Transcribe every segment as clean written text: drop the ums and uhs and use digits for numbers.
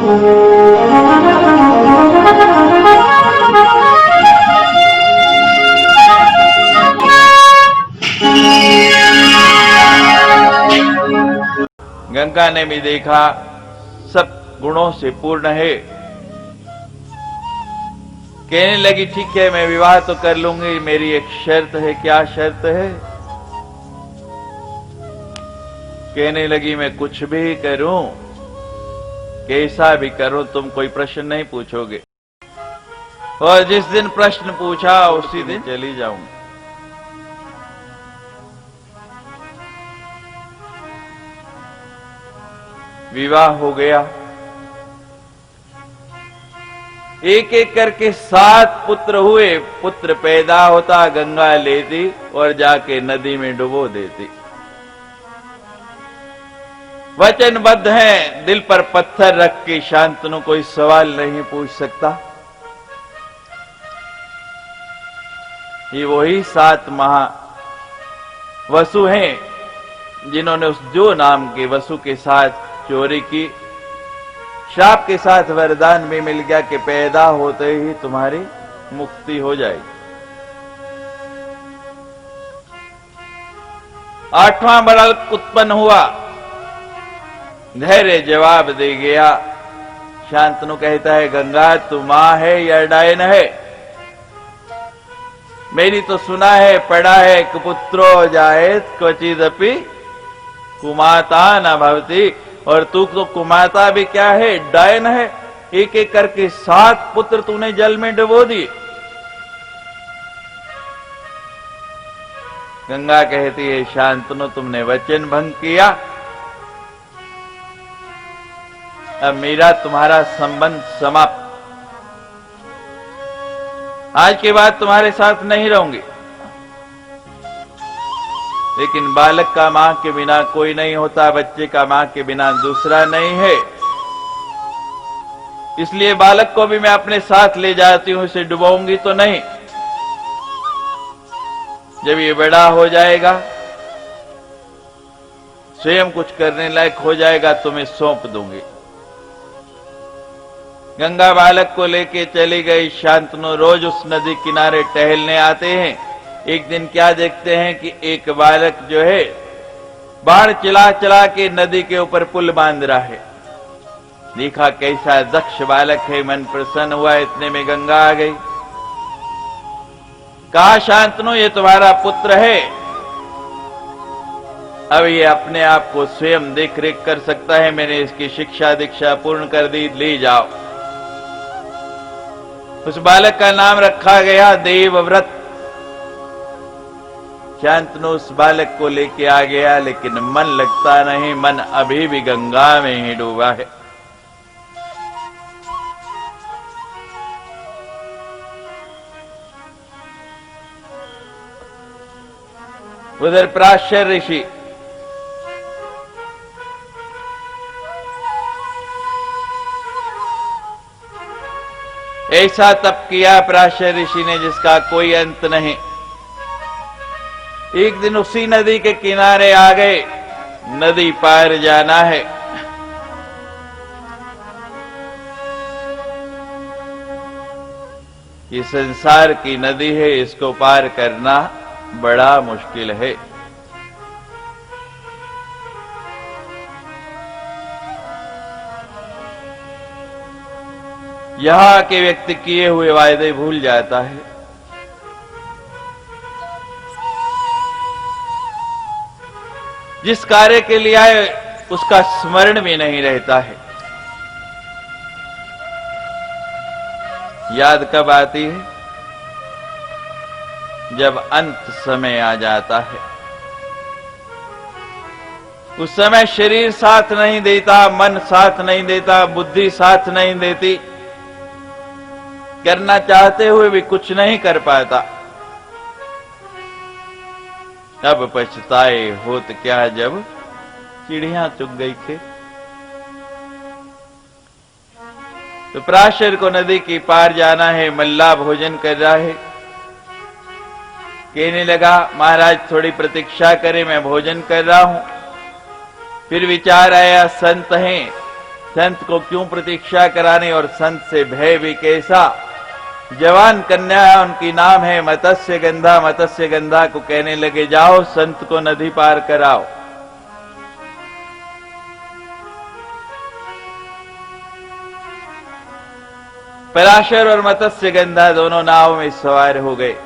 गंगा ने भी देखा सब गुणों से पूर्ण है। कहने लगी ठीक है मैं विवाह तो कर लूंगी, मेरी एक शर्त है। क्या शर्त है? कहने लगी मैं कुछ भी करूं, कैसा भी करूं, तुम कोई प्रश्न नहीं पूछोगे, और जिस दिन प्रश्न पूछा उसी दिन चली जाऊंगी। विवाह हो गया। एक एक करके 7 पुत्र हुए। पुत्र पैदा होता गंगा लेती और जाके नदी में डुबो देती। वचनबद्ध हैं, दिल पर पत्थर रख के शांतनु कोई सवाल नहीं पूछ सकता। ये वही 7 वसु हैं जिन्होंने उस जो नाम के वसु के साथ चोरी की। श्राप के साथ वरदान भी मिल गया कि पैदा होते ही तुम्हारी मुक्ति हो जाएगी। 8वां बालक उत्पन्न हुआ। धैर्य जवाब दे गया। शांतनु कहता है गंगा तू मां है या डायन है? मेरी तो सुना है पढ़ा है कुपुत्रो जायत क्वचिदपि कुमाता न भवति, और तू तो कुमाता भी क्या है, डायन है। एक एक करके 7 पुत्र तूने जल में डुबो दिए। गंगा कहती है शांतनु तुमने वचन भंग किया, अब मेरा तुम्हारा संबंध समाप्त। आज के बाद तुम्हारे साथ नहीं रहूंगी। लेकिन बालक का मां के बिना कोई नहीं होता, बच्चे का मां के बिना दूसरा नहीं है। इसलिए बालक को भी मैं अपने साथ ले जाती हूं, इसे डुबाऊंगी तो नहीं। जब ये बड़ा हो जाएगा, स्वयं कुछ करने लायक हो जाएगा, तुम्हें सौंप दूंगी। गंगा बालक को लेके चली गई। शांतनु रोज उस नदी किनारे टहलने आते हैं। एक दिन क्या देखते हैं कि एक बालक जो है बाण चला चला के नदी के ऊपर पुल बांध रहा है। देखा कैसा दक्ष बालक है, मन प्रसन्न हुआ। इतने में गंगा आ गई। कहा शांतनु ये तुम्हारा पुत्र है, अब ये अपने आप को स्वयं देख रेख कर सकता है। मैंने इसकी शिक्षा दीक्षा पूर्ण कर दी, ले जाओ। उस बालक का नाम रखा गया देवव्रत। शांतनु उस बालक को लेके आ गया, लेकिन मन लगता नहीं। मन अभी भी गंगा में ही डूबा है। उधर पराशर ऋषि ऐसा तप किया पराशर ऋषि ने जिसका कोई अंत नहीं। एक दिन उसी नदी के किनारे आ गए। नदी पार जाना है। ये संसार की नदी है, इसको पार करना बड़ा मुश्किल है। यहां के व्यक्ति किए हुए वायदे भूल जाता है। जिस कार्य के लिए आए उसका स्मरण भी नहीं रहता है। याद कब आती है? जब अंत समय आ जाता है। उस समय शरीर साथ नहीं देता, मन साथ नहीं देता, बुद्धि साथ नहीं देती। करना चाहते हुए भी कुछ नहीं कर पाता। अब पछताए होत क्या जब चिड़ियां चुग गई खेत। तो पराशर को नदी की पार जाना है। मल्ला भोजन कर रहा है। कहने लगा महाराज थोड़ी प्रतीक्षा करें, मैं भोजन कर रहा हूं। फिर विचार आया संत हैं, संत को क्यों प्रतीक्षा करानी, और संत से भय भी कैसा। जवान कन्या है, उनकी नाम है मत्स्य गंधा। मत्स्य गंधा को कहने लगे, जाओ संत को नदी पार कराओ। पराशर और मत्स्य गंधा दोनों नाव में सवार हो गए।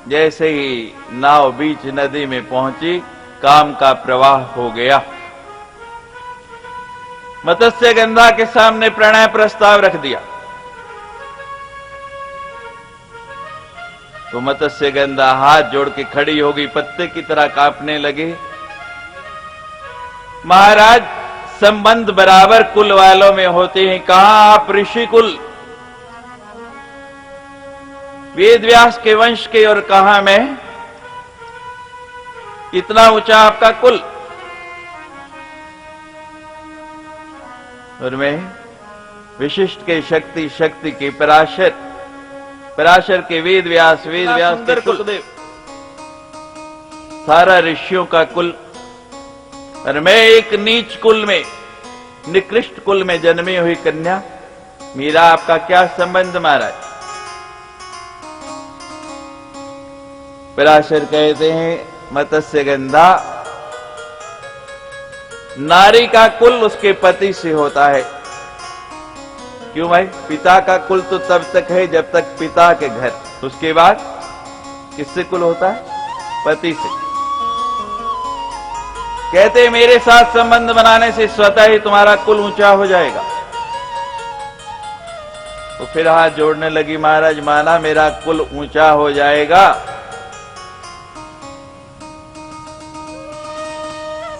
जैसे ही नाव बीच नदी में पहुंची, काम का प्रवाह हो गया। मत्स्य गंधा के सामने प्रणय प्रस्ताव रख दिया तो मत्स्य गंधा हाथ जोड़ के खड़ी हो गई, पत्ते की तरह कांपने लगी। महाराज, संबंध बराबर कुल वालों में होते हैं, कहां आप ऋषि कुल वेद व्यास के वंश के, और कहां मैं, इतना ऊंचा आपका कुल, और मैं विशिष्ट के शक्ति, शक्ति के पराशर, पराशर के वेद व्यास, वेद व्यास के कुलदेव, सारा ऋषियों का कुल, और मैं एक नीच कुल में, निकृष्ट कुल में जन्मी हुई कन्या, मेरा आपका क्या संबंध महाराज। पराशर कहते हैं, मत्स्य गंधा, नारी का कुल उसके पति से होता है। क्यों भाई, पिता का कुल तो तब तक है जब तक पिता के घर, उसके बाद किससे कुल होता है, पति से। कहते मेरे साथ संबंध बनाने से स्वतः ही तुम्हारा कुल ऊंचा हो जाएगा। तो फिर हाथ जोड़ने लगी, महाराज माना मेरा कुल ऊंचा हो जाएगा,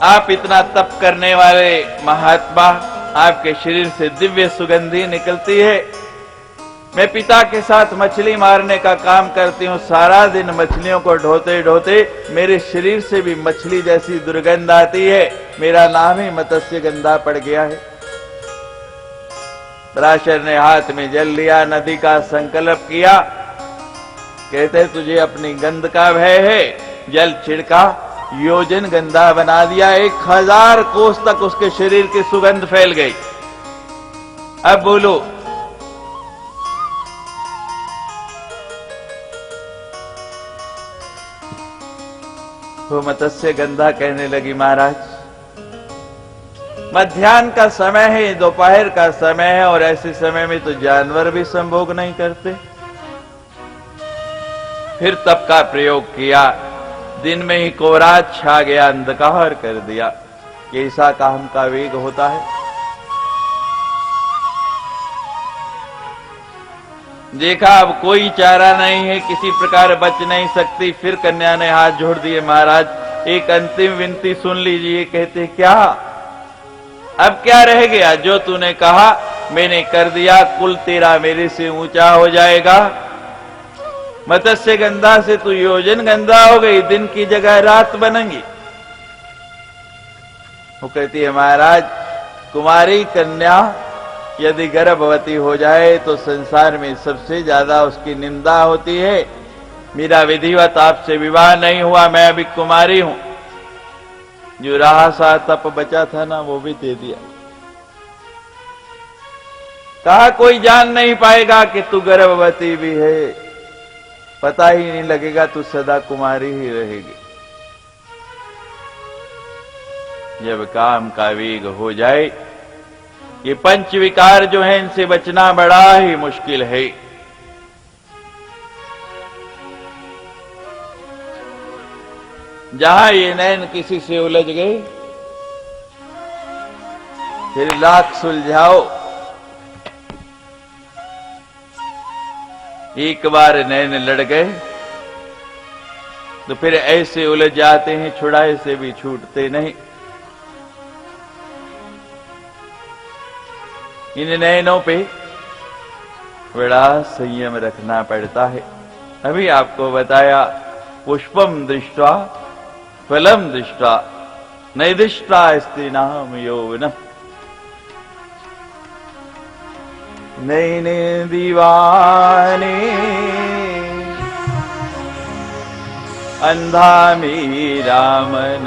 आप इतना तप करने वाले महात्मा, आपके शरीर से दिव्य सुगंधी निकलती है। मैं पिता के साथ मछली मारने का काम करती हूं, सारा दिन मछलियों को ढोते ढोते मेरे शरीर से भी मछली जैसी दुर्गंध आती है, मेरा नाम ही मत्स्य गंधा पड़ गया है। पराशर ने हाथ में जल लिया, नदी का संकल्प किया। कहते तुझे अपनी गंध का भय है, जल छिड़का, योजन गंधा बना दिया, 1000 कोस तक उसके शरीर की सुगंध फैल गई। अब बोलो, वो मत्स्य गंधा कहने लगी, महाराज मध्याह्न का समय है, दोपहर का समय है, और ऐसे समय में तो जानवर भी संभोग नहीं करते। फिर तप का प्रयोग किया, दिन में ही कोहराज छा गया, अंधकार कर दिया। कैसा काम का वेग होता है। देखा अब कोई चारा नहीं है, किसी प्रकार बच नहीं सकती। फिर कन्या ने हाथ जोड़ दिए, महाराज एक अंतिम विनती सुन लीजिए। कहते क्या, अब क्या रह गया, जो तूने कहा मैंने कर दिया, कुल तेरा मेरे से ऊंचा हो जाएगा। मत्स्य गंधा से तू योजन गंधा हो गई, दिन की जगह रात बनेंगी। वो कहती है, महाराज कुमारी कन्या यदि गर्भवती हो जाए तो संसार में सबसे ज्यादा उसकी निंदा होती है। मेरा विधिवत आपसे विवाह नहीं हुआ, मैं अभी कुमारी हूं। जो रहा सा तप बचा था ना, वो भी दे दिया। कहा कोई जान नहीं पाएगा कि तू गर्भवती भी है, पता ही नहीं लगेगा, तू सदा कुमारी ही रहेगी। जब काम का वेग हो जाए, ये पंच विकार जो है इनसे बचना बड़ा ही मुश्किल है। जहां ये नैन किसी से उलझ गए, फिर लाख सुलझाओ, एक बार नैन लड़ गए तो फिर ऐसे उलझ जाते हैं, छुड़ाए से भी छूटते नहीं। इन नैनों पे बड़ा संयम रखना पड़ता है। अभी आपको बताया, पुष्पम दृष्ट्वा फलम दृष्ट्वा नैदिष्टा स्त्रीणाम यौवनम्। नैने दीवाने अंधा मेरा मन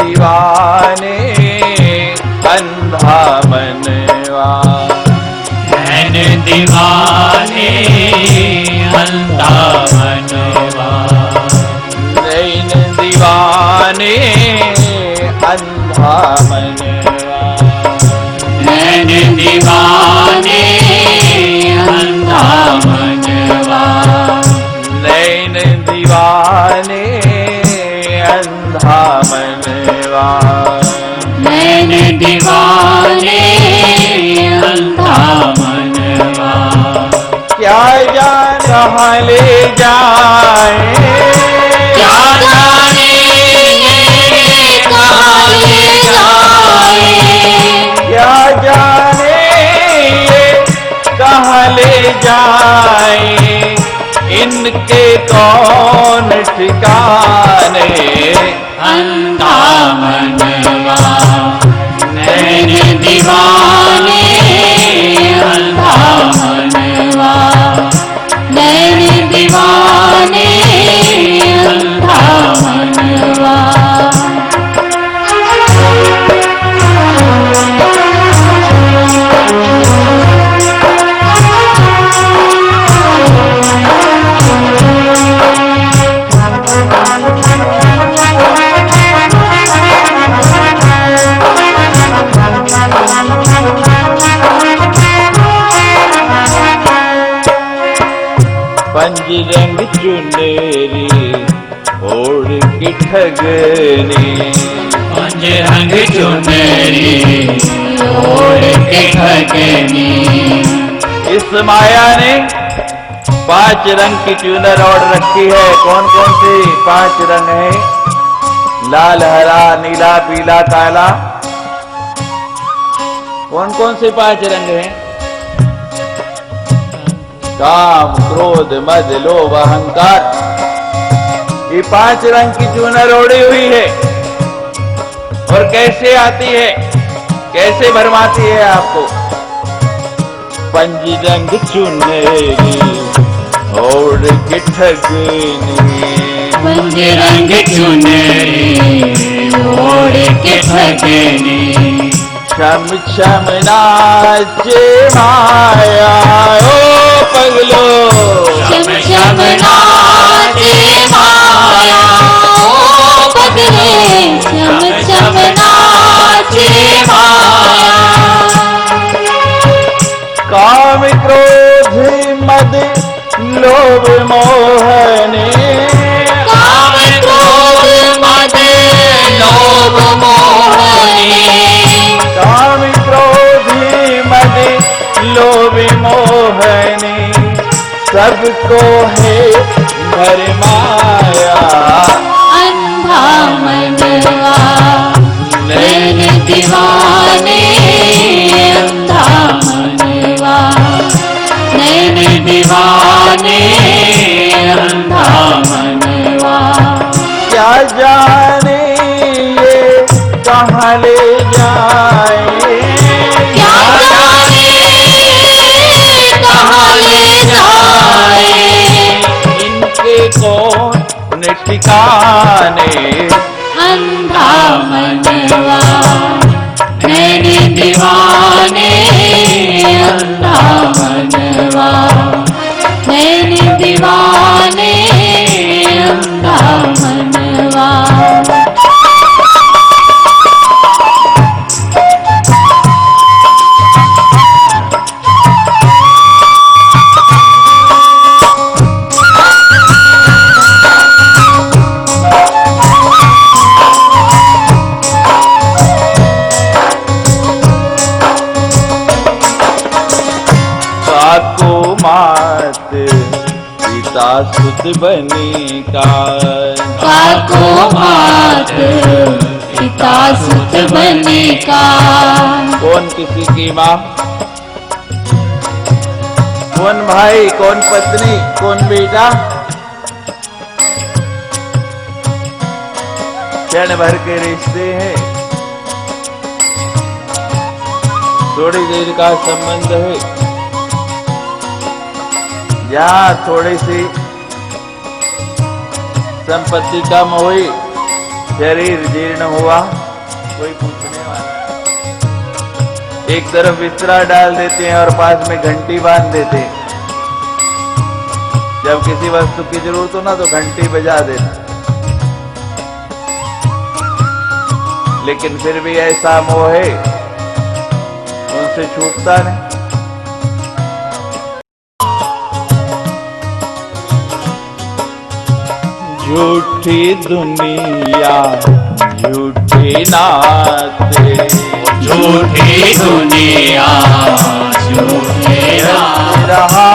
दीवाने अंधा मनवा, नैन दीवाने अंधा मनवा, नैन दीवाने अंधा मनवा, नैन दीवाने अंधा मनवा, नैन दीवाने अंधा मनवा, नैन दीवाने अंधा मनवा, क्या जान कहाँ ले जाए, क्या जाने कहाँ ले जाए, क्या जाने ये कहाँ ले जाए, इनके कौन ठिकाने, अंधा मनवा, नैन दीवाने अंधा मनवा, नैन दीवाने अंधा मनवा। पंजरंग चुनेरी ओढ़ के ठगनी, पंजरंग चुनेरी ओढ़ के ठगनी, इस माया ने 5 रंग की चुनर ओढ़ रखी है। कौन कौन सी 5 रंग है? लाल, हरा, नीला, पीला, काला। कौन कौन से 5 रंग हैं? काम, क्रोध, मद, लोभ, अहंकार। ये 5 रंग की चुनर ओढ़ी हुई है। और कैसे आती है, कैसे भरमाती है आपको? पंजरंग चुनेरी ओढ़ के ठगनी, पंजरंग चुनेरी ओढ़ के ठगनी, छम छम नाचे माया ओ पगलो, छम छम नाचे माया ओ पगले, छम छम नाचे माया। काम, क्रोध, मद, लोभ, मोहने, काम, क्रोध, मद, लोभ, मोहने, काम, क्रोध, मद, लोभ, मोहने, सबको है भरमाया अंधा मनवा, नैन दीवाने अंधा मनवा, नैन दीवाने अंधा मनवा। क्या जाने ये कहाँ ले जाए, क्या जाने कहाँ ले जाए, इनके कौन ठिकाने, अंधा मनवा, नैन दीवाने अंधा मनवा, नैन दीवाने अंधा मनवा। काको मात पिता सुत बनी का, काको मात पिता सुत बने का, कौन किसी की माँ, कौन भाई, कौन पत्नी, कौन बेटा? क्षण भर के रिश्ते हैं, थोड़ी देर का संबंध है। जहां थोड़ी सी संपत्ति कम हुई, शरीर जीर्ण हुआ, कोई पूछने वाला। एक तरफ बिस्तरा डाल देते हैं और पास में घंटी बांध देते हैं। जब किसी वस्तु की जरूरत हो ना तो घंटी बजा देना। लेकिन फिर भी ऐसा मोह है, उनसे छूटता नहीं। झूठी दुनिया झूठे नाते, झूठी दुनिया झूठे रहा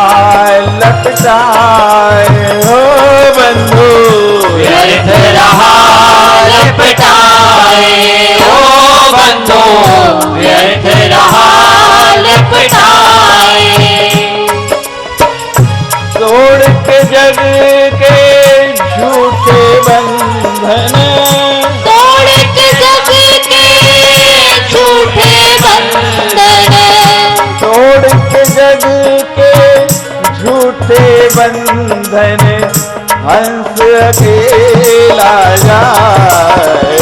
लपटाए हो बंधु, व्यर्थ रहा लपटाए हो बंधु, व्यर्थ रहा लपटाए। तोड़ के जग के झूठे बंधन, तोड़ के जग के झूठे बंधन, तोड़ के जग के झूठे बंधन, हंस अकेला जाए।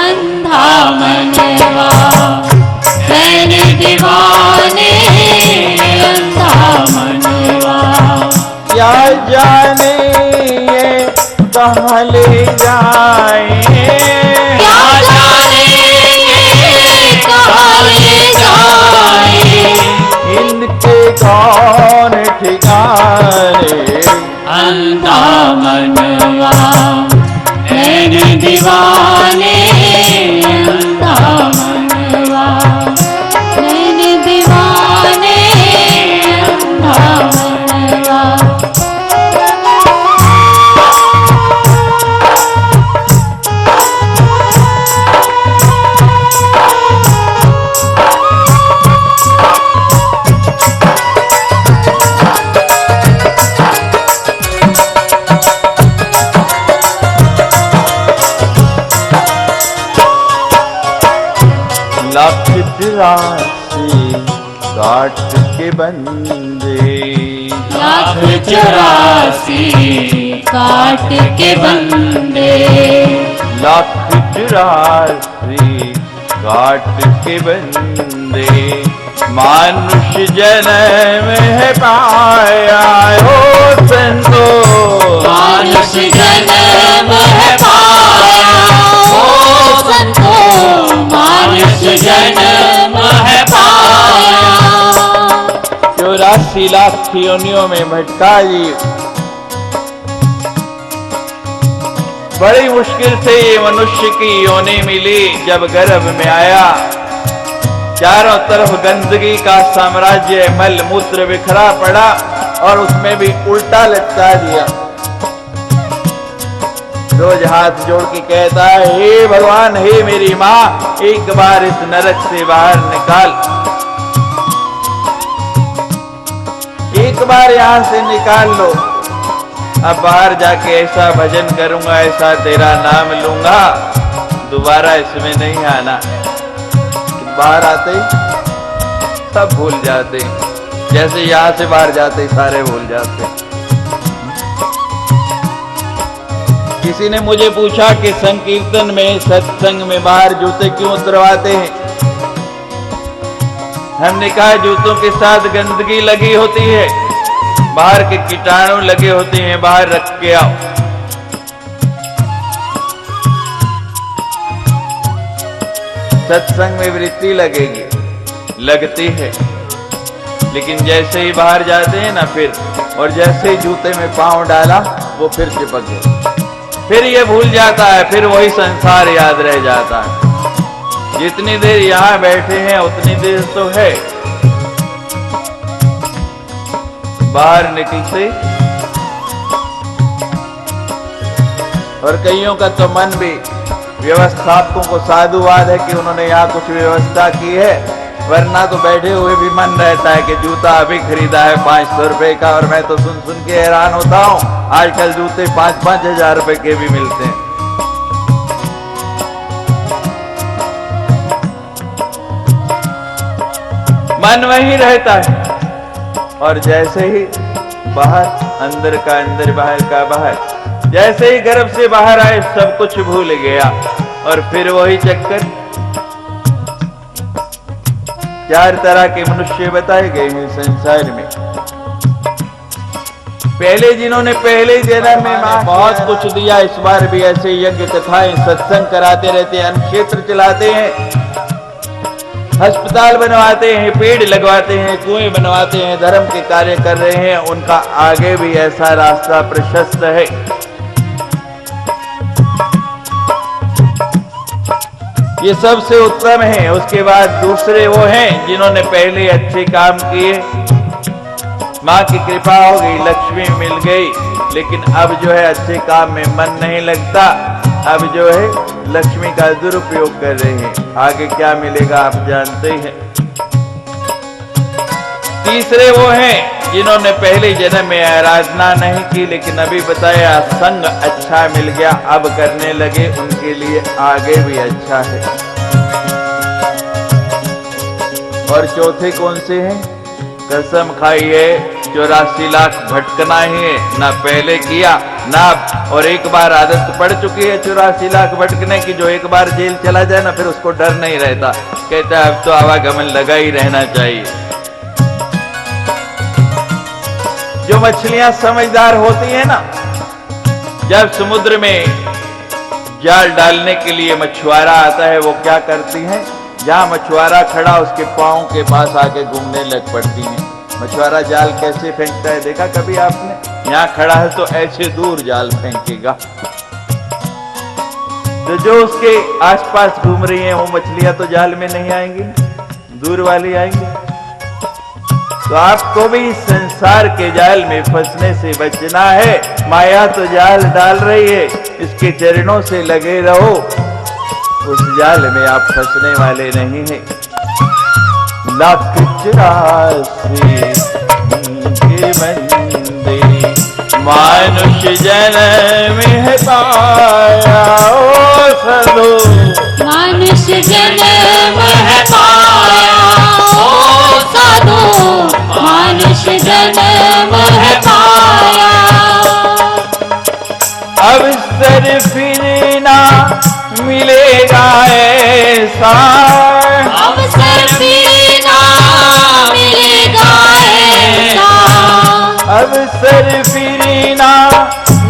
अंधा मनवा नैन दीवाने, अंधा मनवा क्या जाने ये कहाँ ले जाए, क्या जाने ये कहाँ ले जाए। इनके कौन ठिकाने। अंधा मनवा नैन दीवाने, अंधा मनवा नैन दीवाने, अंधा मनवा। लाख चौरासी काट के बंदे, लाख चौरासी काट के बंदे, लाख चौरासी काट के बंदे, मानुष जन्म है पाया हो संतो, मानुष जन्म है पाया हो संतो, मानुष जन्म है पाया। 84 लाख योनियों में भटका जी। बड़ी मुश्किल से ये मनुष्य की योनि मिली। जब गर्भ में आया, चारों तरफ गंदगी का साम्राज्य, मल मूत्र बिखरा पड़ा और उसमें भी उल्टा लटका दिया। रोज हाथ जोड़ के कहता है, हे भगवान, हे मेरी माँ, एक बार इस नरक से बाहर निकाल, एक बार यहां से निकाल लो। अब बाहर जाके ऐसा भजन करूंगा, ऐसा तेरा नाम लूंगा, दोबारा इसमें नहीं आना। बाहर आते सब भूल जाते, जैसे यहां से बाहर जाते सारे भूल जाते। किसी ने मुझे पूछा कि संकीर्तन में, सत्संग में बाहर जूते क्यों उतरवाते हैं? हमने कहा, जूतों के साथ गंदगी लगी होती है, बाहर के कीटाणु लगे होते हैं, बाहर रख के आओ। सत्संग में वृत्ति लगेगी, लगती है, लेकिन जैसे ही बाहर जाते हैं ना फिर, और जैसे ही जूते में पांव डाला वो फिर चिपक गया, फिर ये भूल जाता है, फिर वही संसार याद रह जाता है। जितनी देर यहां बैठे हैं उतनी देर तो है, बाहर निकलते। और कईयों का तो मन भी, व्यवस्थापकों को साधुवाद है कि उन्होंने यहाँ कुछ व्यवस्था की है, वरना तो बैठे हुए भी मन रहता है कि जूता अभी खरीदा है 500 रुपए का, और मैं तो सुन सुन के हैरान होता हूँ, आजकल जूते 5-5 हजार रुपए के भी मिलते हैं। मन वहीं रहता है। और जैसे ही बाहर, अंदर का अंदर, बाहर का बाहर, जैसे ही गर्भ से बाहर आए सब कुछ भूल गया। और फिर वही चक्कर। 4 तरह के मनुष्य बताए गए हैं संसार में। पहले जिन्होंने पहले जन्म में बहुत कुछ दिया, इस बार भी ऐसे यज्ञ कथाएं सत्संग कराते रहते हैं, अन्न क्षेत्र चलाते हैं, अस्पताल बनवाते हैं, पेड़ लगवाते हैं, कुएं बनवाते हैं, धर्म के कार्य कर रहे हैं। उनका आगे भी ऐसा रास्ता प्रशस्त है। ये सबसे उत्तम है। उसके बाद दूसरे वो हैं जिन्होंने पहले अच्छे काम किए, माँ की कृपा हो गई, लक्ष्मी मिल गई, लेकिन अब जो है अच्छे काम में मन नहीं लगता, अब जो है लक्ष्मी का दुरुपयोग कर रहे हैं। आगे क्या मिलेगा आप जानते हैं। तीसरे वो हैं जिन्होंने पहले जन्म में आराधना नहीं की, लेकिन अभी बताया संग अच्छा मिल गया, अब करने लगे, उनके लिए आगे भी अच्छा है। और चौथे कौन से हैं? कसम खाइए 84 लाख भटकना ही है, ना पहले किया ना, और एक बार आदत पड़ चुकी है 84 लाख भटकने की। जो एक बार जेल चला जाए ना, फिर उसको डर नहीं रहता, कहता है अब तो आवागमन लगा ही रहना चाहिए। जो मछलियां समझदार होती है ना, जब समुद्र में जाल डालने के लिए मछुआरा आता है, वो क्या करती हैं? जहां मछुआरा खड़ा उसके पांव के पास आके घूमने लग पड़ती हैं। मछुआरा जाल कैसे फेंकता है देखा कभी आपने? यहां खड़ा है तो ऐसे दूर जाल फेंकेगा, तो जो उसके आसपास घूम रही हैं वो मछलियां तो जाल में नहीं आएंगी, दूर वाली आएंगी। तो आपको भी संसार के जाल में फंसने से बचना है। माया तो जाल डाल रही है, इसके चरणों से लगे रहो, उस जाल में आप फंसने वाले नहीं हैं। लाख 84 के बंदे मानुष जन्म है पाया, ओ साधु मानुष जन्म है पाया, ओ साधु मानुष जन्म है पाया। अवसर फिर ना मिलेगा ऐसा, अवसर फिर ना मिलेगा ऐसा, अवसर फिर ना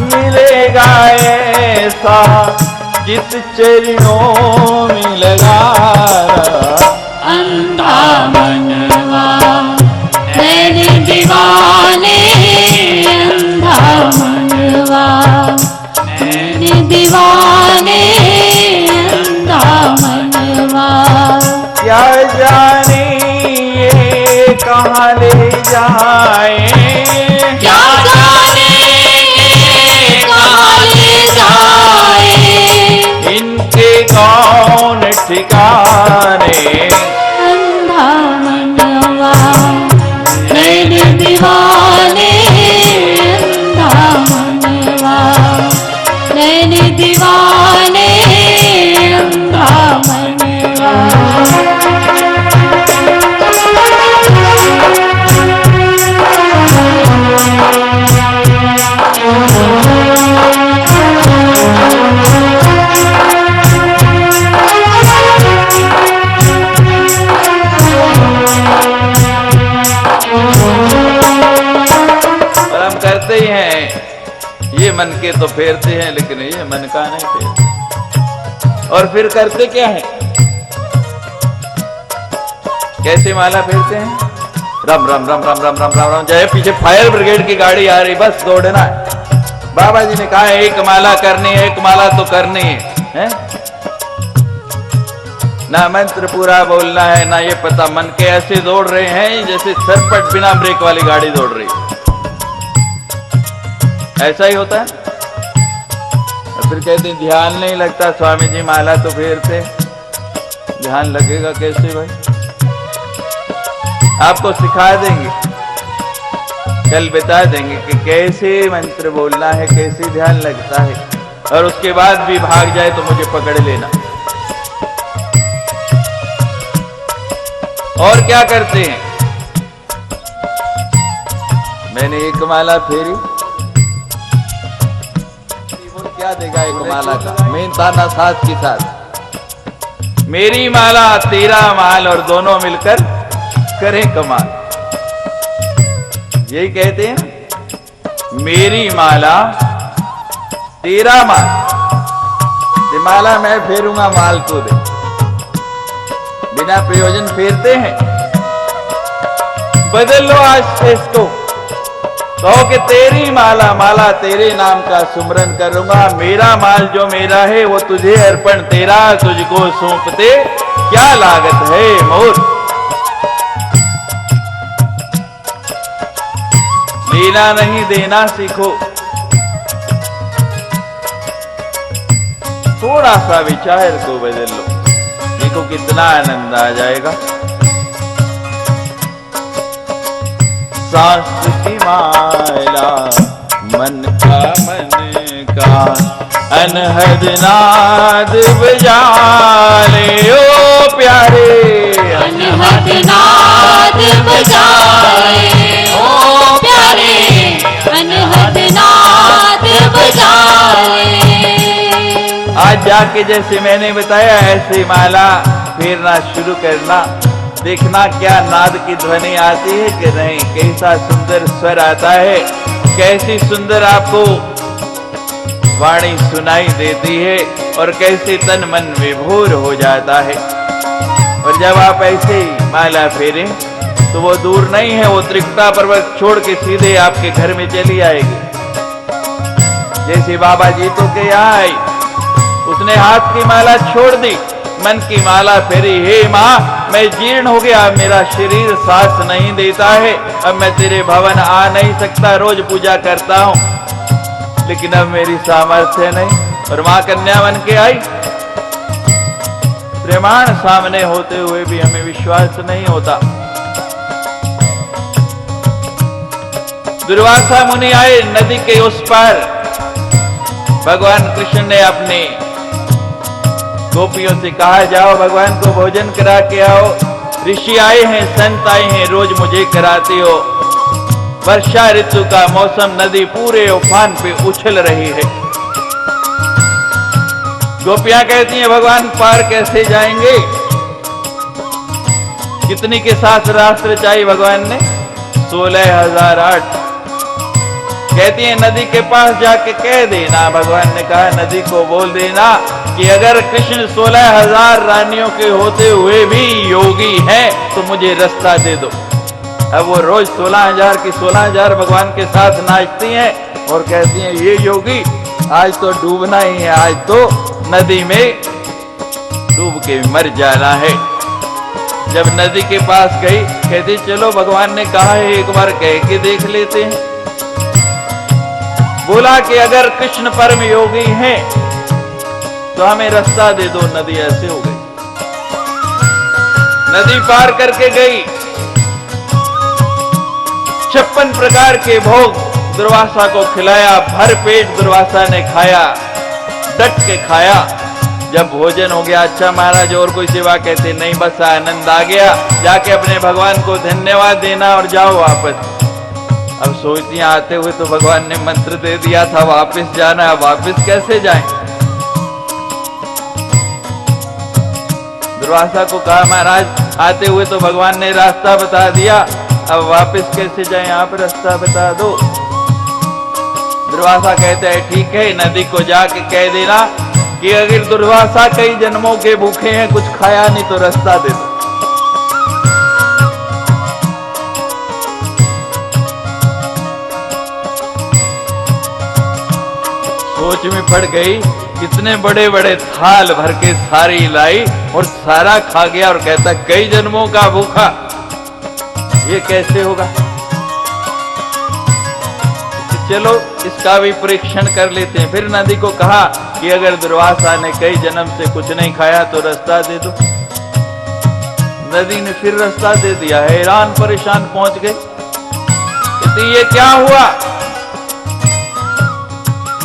मिलेगा ऐसा, जिस चरणों में लगा अंधा मनवा नैन दीवाने, अंधा मनवा नैन दीवाने, अंधा मनवा। क्या जाने ये कहाँ ले जाए, क्या जाने कहाँ ले जाए, इनके कौन ठिकाने। अंधा मनवा नैन दीवाने, अंधा मनवा नैन दीवाने, अंधा मनवा। ये मन के तो फेरते हैं, लेकिन ये मन का नहीं फेरते। और फिर करते क्या है? कैसे माला फेरते हैं? राम राम राम राम राम राम राम राम जय। पीछे फायर ब्रिगेड की गाड़ी आ रही, बस दौड़ना है। बाबा जी ने कहा एक माला करनी है, एक माला तो करनी है? ना मंत्र पूरा बोलना है, ना ये पता। मन के ऐसे दौड़ रहे हैं जैसे सरपट बिना ब्रेक वाली गाड़ी दौड़ रही है। ऐसा ही होता है। और फिर कहते हैं ध्यान नहीं लगता। स्वामी जी माला तो फेरते, ध्यान लगेगा कैसे भाई? आपको सिखा देंगे, कल बता देंगे कि कैसे मंत्र बोलना है, कैसे ध्यान लगता है। और उसके बाद भी भाग जाए तो मुझे पकड़ लेना। और क्या करते हैं? मैंने एक माला फेरी, क्या देगा एक माला का? मेहनता ना साथ की साथ, मेरी माला तेरा माल और दोनों मिलकर करें कमाल। यही कहते हैं, मेरी माला तेरा माल। माला मैं फेरूंगा, माल को दे। बिना प्रयोजन फेरते हैं। बदल लो आज से इसको, कहो कि तेरी माला, माला तेरे नाम का सुमरन करूंगा। मेरा माल जो मेरा है वो तुझे अर्पण तेरा, तुझको सौंपते क्या लागत है मोर। लेना नहीं देना सीखो, थोड़ा सा विचार को बदल लो, देखो कितना आनंद आ जाएगा। शास्त्र की माला मन का अनहद नाद बजा ले ओ प्यारे, अनहद नाद बजाए ओ प्यारे, अनहद नाद बजाए। आज जाके जैसे मैंने बताया ऐसे माला फेरना शुरू करना, देखना क्या नाद की ध्वनि आती है कि नहीं, कैसा सुंदर स्वर आता है, कैसी सुंदर आपको वाणी सुनाई देती है और कैसे तन मन विभोर हो जाता है। और जब आप ऐसे ही माला फेरें तो वो दूर नहीं है, वो त्रिकुटा पर्वत छोड़ के सीधे आपके घर में चली आएगी। जैसे बाबा जी तो के यहाँ आई, उसने हाथ की माला छोड़ दी, मन की माला फेरी, हे माँ मैं जीर्ण हो गया, मेरा शरीर साथ नहीं देता है, अब मैं तेरे भवन आ नहीं सकता, रोज पूजा करता हूँ लेकिन अब मेरी सामर्थ्य नहीं। और माँ कन्या बन के आई, प्रमाण सामने होते हुए भी हमें विश्वास नहीं होता। दुर्वासा मुनि आए नदी के उस पार, भगवान कृष्ण ने अपने गोपियों से कहा जाओ भगवान को भोजन करा के आओ, ऋषि आए हैं, संत आए हैं, रोज मुझे कराते हो। वर्षा ऋतु का मौसम, नदी पूरे उफान पे उछल रही है। गोपियां कहती हैं भगवान पार कैसे जाएंगे? कितनी के साथ रास्त्र चाहिए भगवान ने? 16,008। कहती है नदी के पास जाके कह देना, भगवान ने कहा नदी को बोल देना कि अगर कृष्ण 16,000 रानियों के होते हुए भी योगी हैं तो मुझे रास्ता दे दो। अब वो रोज 16,000 की 16,000 भगवान के साथ नाचती हैं और कहती हैं ये योगी आज तो डूबना ही है, आज तो नदी में डूब के मर जाना है। जब नदी के पास गई, कहती चलो भगवान ने कहा है एक बार कह के देख लेते हैं। बोला कि अगर कृष्ण परम योगी हैं तो हमें रास्ता दे दो। नदी ऐसे हो गई, नदी पार करके गई। 56 प्रकार के भोग दुर्वासा को खिलाया, भर पेट दुर्वासा ने खाया, डट के खाया। जब भोजन हो गया, अच्छा महाराज और कोई सेवा? कहते नहीं, बस आनंद आ गया, जाके अपने भगवान को धन्यवाद देना और जाओ वापस। अब सोचती आते हुए तो भगवान ने मंत्र दे दिया था वापस जाना, अब वापस कैसे जाएं? दुर्वासा को कहा महाराज आते हुए तो भगवान ने रास्ता बता दिया, अब वापस कैसे जाएं, आप रास्ता बता दो। दुर्वासा कहते हैं ठीक है, नदी को जाके कह देना कि अगर दुर्वासा कई जन्मों के भूखे हैं, कुछ खाया नहीं तो रास्ता दे दो। सोच में पड़ गई, कितने बड़े बड़े थाल भर के सारी लाई और सारा खा गया और कहता कई जन्मों का भूखा, ये कैसे होगा? चलो इसका भी परीक्षण कर लेते हैं। फिर नदी को कहा कि अगर दुर्वासा ने कई जन्म से कुछ नहीं खाया तो रास्ता दे दो। नदी ने फिर रास्ता दे दिया, हैरान परेशान पहुंच गए। तो ये क्या हुआ?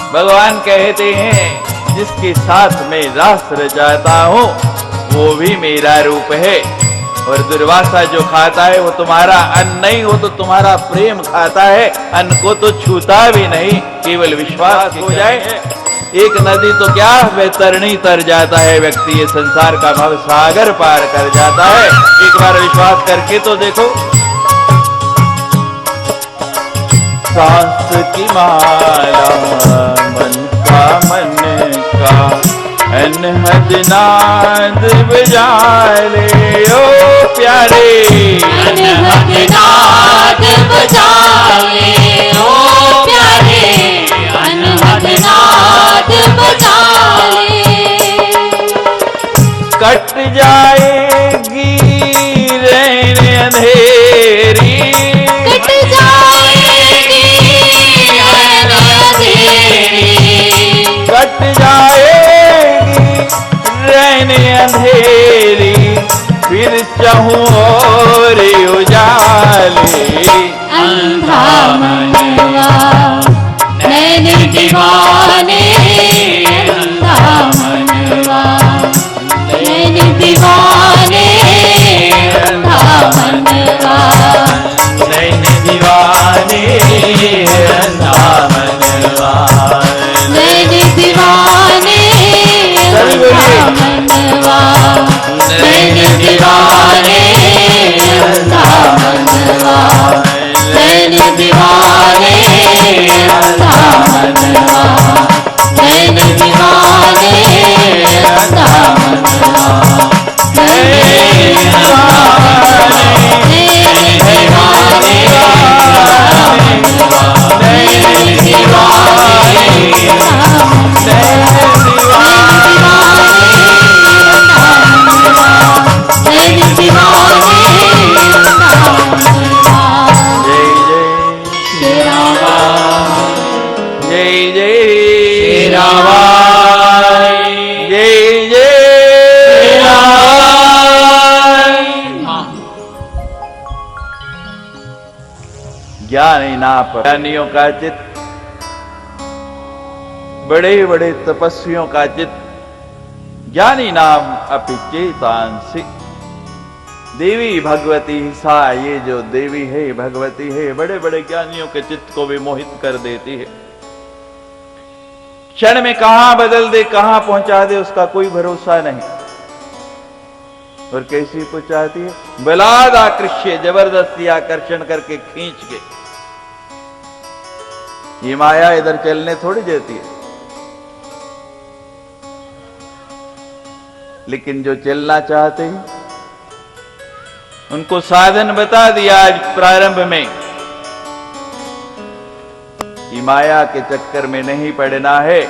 भगवान कहते हैं जिसके साथ मैं रास रचाता हूं वो भी मेरा रूप है। और दुर्वासा जो खाता है वो तुम्हारा अन्न नहीं, वो तो तुम्हारा प्रेम खाता है, अन्न को तो छूता भी नहीं, केवल विश्वास हो जाए। एक नदी तो क्या वह तरणी तर जाता है, व्यक्ति ये संसार का भव सागर पार कर जाता है। एक बार विश्वास करके तो देखो। सांस की माला मन का अनहद नाद बजा ले ओ प्यारे, अनहद नाद बजा ले ओ प्यारे, अनहद नाद बजा ले। कट जाएगी रैन अंधेरी, कट जाएगी रैन अंधेरी, कट जाएगी रैन अंधेरी, फिर चाहूं और उजाले। अंधा मनवा नैन दीवाने, अंधा मनवा नैन दीवाने, अंधा मनवा नैन दीवाने, अंधा मनवा नैन दीवाने, अंधा मनवा नैन दीवाने, अंधा मनवा नैन दीवाने, अंधा मनवा नैन दीवाने, अंधा मनवा नैन ज्ञानी नाप ज्ञानियों का चित्त, बड़े बड़े तपस्वियों का चित्त, ज्ञानी नाम अपिचेतांसी। देवी भगवती सा, ये जो देवी है भगवती है, बड़े बड़े ज्ञानियों के चित्त को भी मोहित कर देती है। क्षण में कहां बदल दे, कहां पहुंचा दे, उसका कोई भरोसा नहीं। और कैसी पहुंचाती है? बलाद आकृष्य, जबरदस्ती आकर्षण करके खींच के। ये माया इधर चलने थोड़ी देती है, लेकिन जो चलना चाहते हैं उनको साधन बता दिया आज प्रारंभ में। ये माया के चक्कर में नहीं पड़ना है,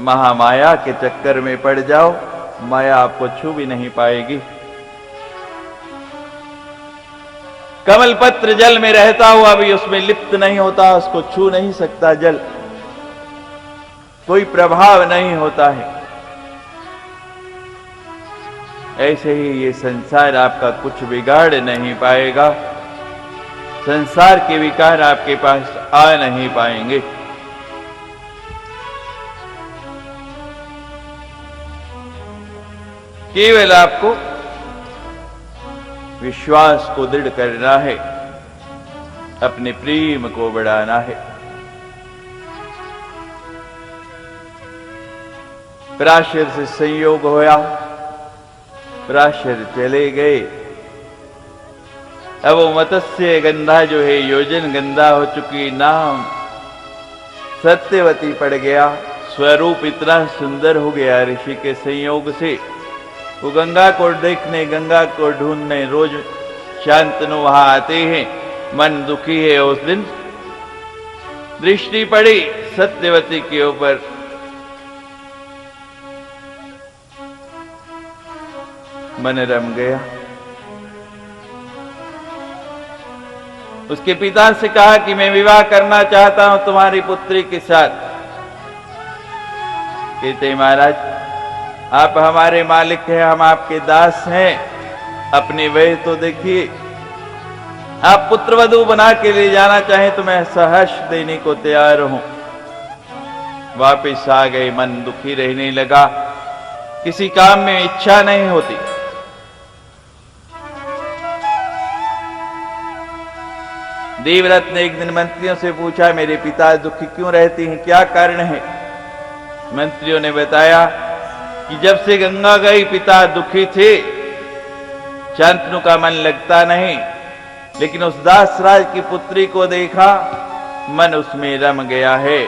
महामाया के चक्कर में पड़ जाओ, माया आपको छू भी नहीं पाएगी। कमल पत्र जल में रहता हुआ भी उसमें लिप्त नहीं होता, उसको छू नहीं सकता जल, कोई प्रभाव नहीं होता है। ऐसे ही ये संसार आपका कुछ बिगाड़ नहीं पाएगा, संसार के विकार आपके पास आ नहीं पाएंगे। केवल आपको विश्वास को दृढ़ करना है, अपने प्रेम को बढ़ाना है। पराशर से संयोग होया, पराशर चले गए। अब वो मत्स्य गंधा जो है योजन गंधा हो चुकी, नाम सत्यवती पड़ गया। स्वरूप इतना सुंदर हो गया ऋषि के संयोग से। वो गंगा को देखने, गंगा को ढूंढने रोज शांतनु वहां आते हैं। मन दुखी है, उस दिन दृष्टि पड़ी सत्यवती के ऊपर। मन रम गया। उसके पिता से कहा कि मैं विवाह करना चाहता हूं तुम्हारी पुत्री के साथ। कहते महाराज आप हमारे मालिक हैं, हम आपके दास हैं, अपनी वह तो देखिए। आप पुत्रवधू बना के ले जाना चाहें तो मैं सहर्ष देने को तैयार हूं। वापिस आ गए, मन दुखी रहने लगा, किसी काम में इच्छा नहीं होती। देवव्रत ने एक दिन मंत्रियों से पूछा, मेरे पिता दुखी क्यों रहती हैं, क्या कारण है? मंत्रियों ने बताया कि जब से गंगा गई पिता दुखी थे, शांतनु का मन लगता नहीं, लेकिन उस दासराज की पुत्री को देखा, मन उसमें रम गया है।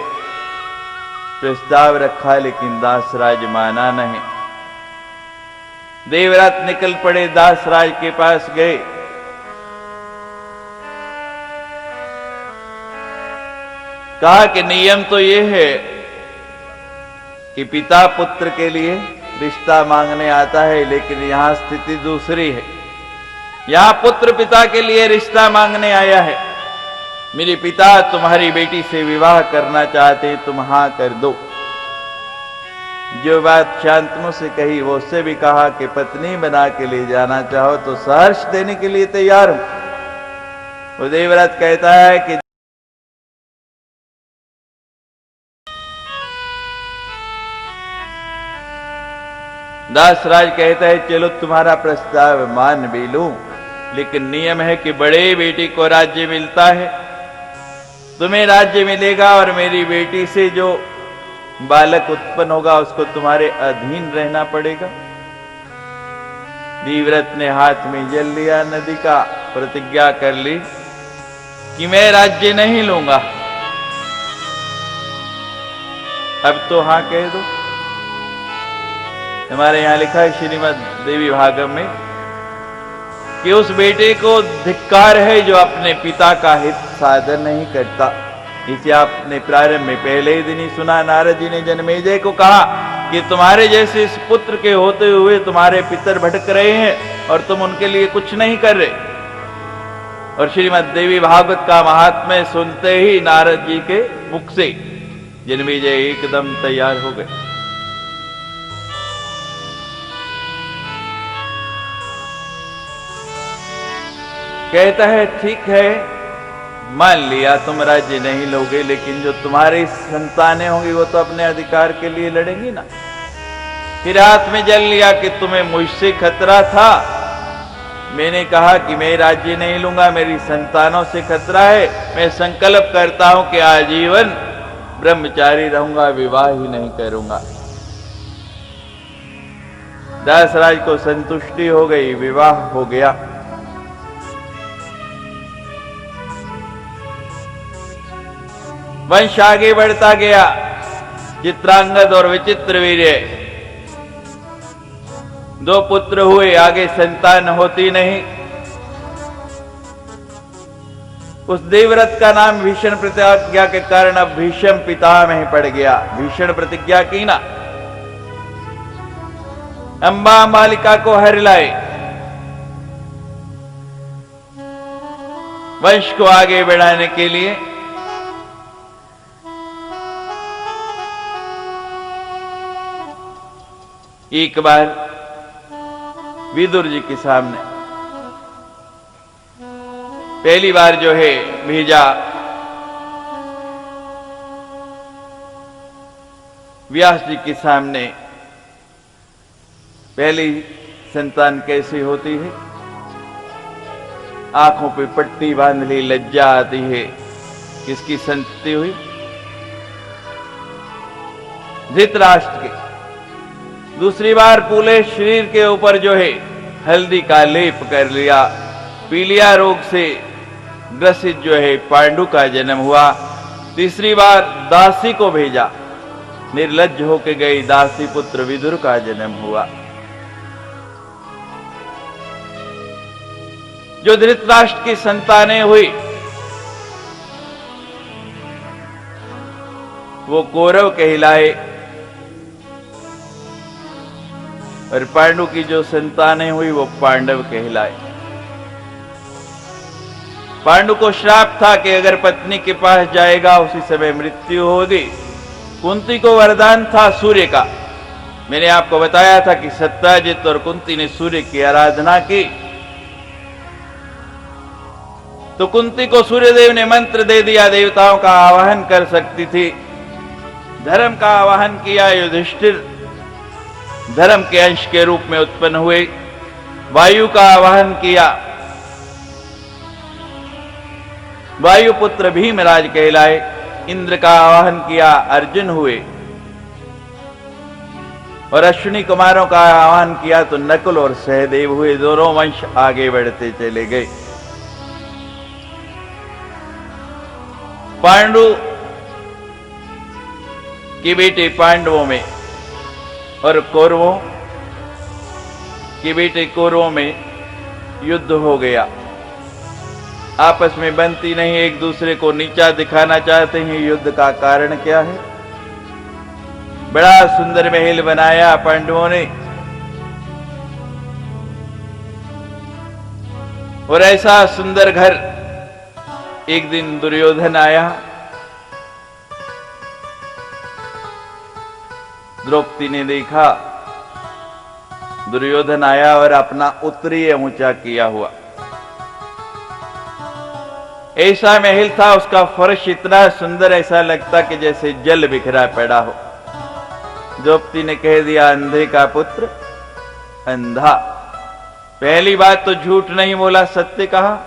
प्रस्ताव रखा लेकिन दासराज माना नहीं। देवव्रत निकल पड़े, दासराज के पास गए। कहा कि नियम तो ये है कि पिता पुत्र के लिए रिश्ता मांगने आता है, लेकिन यहां स्थिति दूसरी है। यहां पुत्र पिता के लिए रिश्ता मांगने आया है। मेरे पिता तुम्हारी बेटी से विवाह करना चाहते, तुम हां कर दो। जो बात शांतनु से कही, वो उससे भी कहा कि पत्नी बना के ले जाना चाहो तो सहर्ष देने के लिए तैयार हूं। वो देवव्रत कहता है कि दासराज कहता है, चलो तुम्हारा प्रस्ताव मान भी लूं, लेकिन नियम है कि बड़े बेटी को राज्य मिलता है, तुम्हें राज्य मिलेगा, और मेरी बेटी से जो बालक उत्पन्न होगा उसको तुम्हारे अधीन रहना पड़ेगा। देवव्रत ने हाथ में जल लिया नदी का, प्रतिज्ञा कर ली कि मैं राज्य नहीं लूंगा। अब तो हां कह दो। हमारे यहां लिखा है श्रीमद् देवी भागवत में कि उस बेटे को धिक्कार है जो अपने पिता का हित साधन नहीं करता। इसे आपने प्रारंभ में पहले ही दिन ही सुना। नारद जी ने जन्मेजय को कहा कि तुम्हारे जैसे इस पुत्र के होते हुए तुम्हारे पितर भटक रहे हैं और तुम उनके लिए कुछ नहीं कर रहे। और श्रीमद् देवी भागवत का महात्म्य सुनते ही नारद जी के मुख से जन्मेजय एकदम तैयार हो गए। कहता है, ठीक है, मान लिया तुम राज्य नहीं लोगे, लेकिन जो तुम्हारी संतानें होंगी वो तो अपने अधिकार के लिए लड़ेंगी ना। फिर हाथ में जल लिया कि तुम्हें मुझसे खतरा था। मैंने कहा कि मैं राज्य नहीं लूंगा, मेरी संतानों से खतरा है। मैं संकल्प करता हूं कि आजीवन ब्रह्मचारी रहूंगा, विवाह ही नहीं करूंगा। दासराज को संतुष्टि हो गई, विवाह हो गया। वंश आगे बढ़ता गया। चित्रांगद और विचित्रवीर्य दो पुत्र हुए, आगे संतान होती नहीं। उस देवव्रत का नाम भीषण प्रतिज्ञा के कारण अब भीषम पितामह पड़ गया। भीषण प्रतिज्ञा की ना, अंबा मालिका को हर लाए, वंश को आगे बढ़ाने के लिए। एक बार विदुर जी के सामने पहली बार जो है भेजा, व्यास जी के सामने पहली संतान कैसी होती है, आंखों पे पट्टी बांध ली, लज्जा आती है। किसकी संतति हुई? धृतराष्ट्र के। दूसरी बार पूरे शरीर के ऊपर जो है हल्दी का लेप कर लिया। पीलिया रोग से ग्रसित जो है पांडु का जन्म हुआ। तीसरी बार दासी को भेजा, निर्लज्ज होके गई दासी पुत्र विदुर का जन्म हुआ। जो धृतराष्ट्र की संतानें हुई वो कौरव कहलाए, और पांडु की जो संतानें हुई वो पांडव कहलाए। पांडु को श्राप था कि अगर पत्नी के पास जाएगा उसी समय मृत्यु होगी। कुंती को वरदान था सूर्य का। मैंने आपको बताया था कि सत्याजित और कुंती ने सूर्य की आराधना की, तो कुंती को सूर्यदेव ने मंत्र दे दिया, देवताओं का आवाहन कर सकती थी। धर्म का आवाहन किया। युधिष्ठिर धर्म के अंश के रूप में उत्पन्न हुए। वायु का आवाहन किया, वायुपुत्र भीमराज कहलाए। इंद्र का आवाहन किया, अर्जुन हुए, और अश्विनी कुमारों का आह्वान किया तो नकुल और सहदेव हुए। दोनों वंश आगे बढ़ते चले गए। पांडु की बेटे पांडवों में और कौरवों की बेटे कौरवों में युद्ध हो गया। आपस में बनती नहीं, एक दूसरे को नीचा दिखाना चाहते हैं। युद्ध का कारण क्या है? बड़ा सुंदर महल बनाया पांडवों ने, और ऐसा सुंदर घर। एक दिन दुर्योधन आया, द्रौपदी ने देखा दुर्योधन आया और अपना उत्तरीय ऊंचा किया हुआ ऐसा महल था। उसका फर्श इतना सुंदर, ऐसा लगता कि जैसे जल बिखरा पड़ा हो। द्रौपदी ने कह दिया, अंधे का पुत्र अंधा। पहली बात तो झूठ नहीं बोला, सत्य कहा।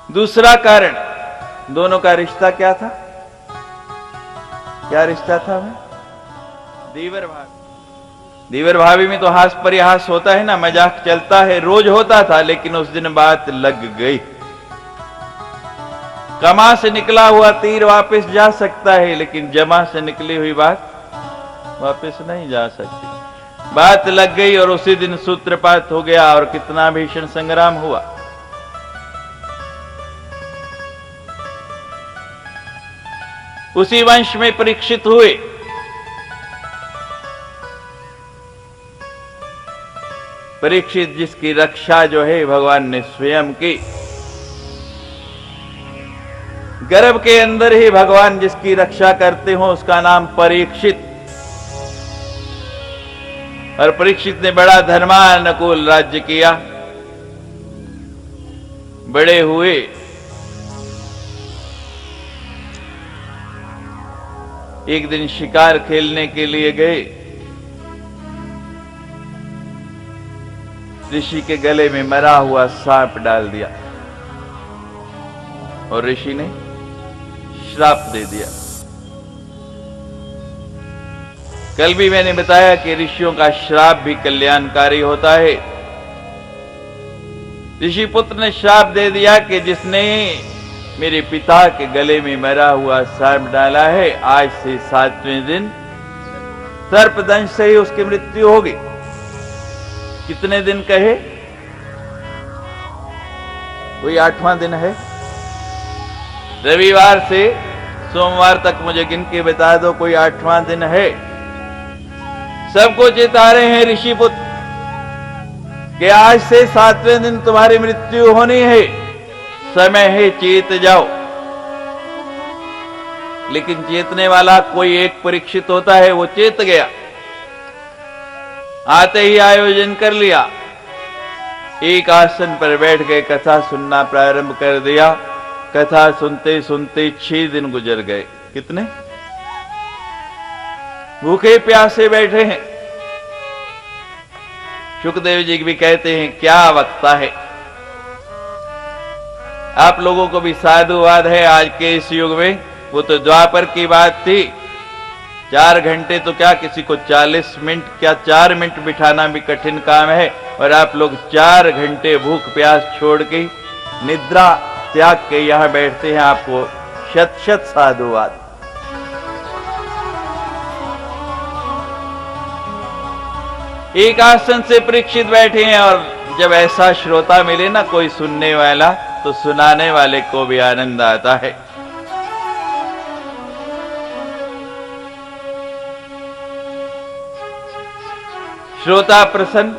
दूसरा कारण, दोनों का रिश्ता क्या था? क्या रिश्ता था भाई? देवर भाभी। देवर भाभी में तो हास परिहास होता है ना, मजाक चलता है, रोज होता था, लेकिन उस दिन बात लग गई। कमा से निकला हुआ तीर वापस जा सकता है, लेकिन जमा से निकली हुई बात वापस नहीं जा सकती। बात लग गई और उसी दिन सूत्रपात हो गया, और कितना भीषण संग्राम हुआ। उसी वंश में परीक्षित हुए। परीक्षित जिसकी रक्षा जो है भगवान ने स्वयं की। गर्भ के अंदर ही भगवान जिसकी रक्षा करते हो उसका नाम परीक्षित। और परीक्षित ने बड़ा धर्मानुकूल राज्य किया, बड़े हुए। एक दिन शिकार खेलने के लिए गए। ऋषि के गले में मरा हुआ सांप डाल दिया और ऋषि ने श्राप दे दिया। कल भी मैंने बताया कि ऋषियों का श्राप भी कल्याणकारी होता है। ऋषि पुत्र ने श्राप दे दिया कि जिसने मेरे पिता के गले में मरा हुआ सांप डाला है, आज से 7वें दिन सर्पदंश से ही उसकी मृत्यु होगी। कितने दिन कहे? कोई 8वां दिन है। रविवार से सोमवार तक मुझे गिन के बता दो, कोई 8वां दिन है। सबको चेता रहे हैं ऋषि पुत्र कि आज से 7वें दिन तुम्हारी मृत्यु होनी है, समय है, चेत जाओ। लेकिन चेतने वाला कोई एक परीक्षित होता है, वो चेत गया। आते ही आयोजन कर लिया, एक आसन पर बैठ गए, कथा सुनना प्रारंभ कर दिया। कथा सुनते सुनते 6 दिन गुजर गए। कितने? भूखे प्यासे बैठे हैं। सुखदेव जी भी कहते हैं, क्या वक्ता है। आप लोगों को भी साधुवाद है आज के इस युग में। वो तो द्वापर की बात थी, 4 घंटे तो क्या, किसी को 40 मिनट क्या 4 मिनट बिठाना भी कठिन काम है, और आप लोग 4 घंटे भूख प्यास छोड़ के, निद्रा त्याग के यहां बैठते हैं। आपको शत शत साधुवाद। एक आसन से परीक्षित बैठे हैं, और जब ऐसा श्रोता मिले ना कोई सुनने वाला, तो सुनाने वाले को भी आनंद आता है। श्रोता प्रसन्न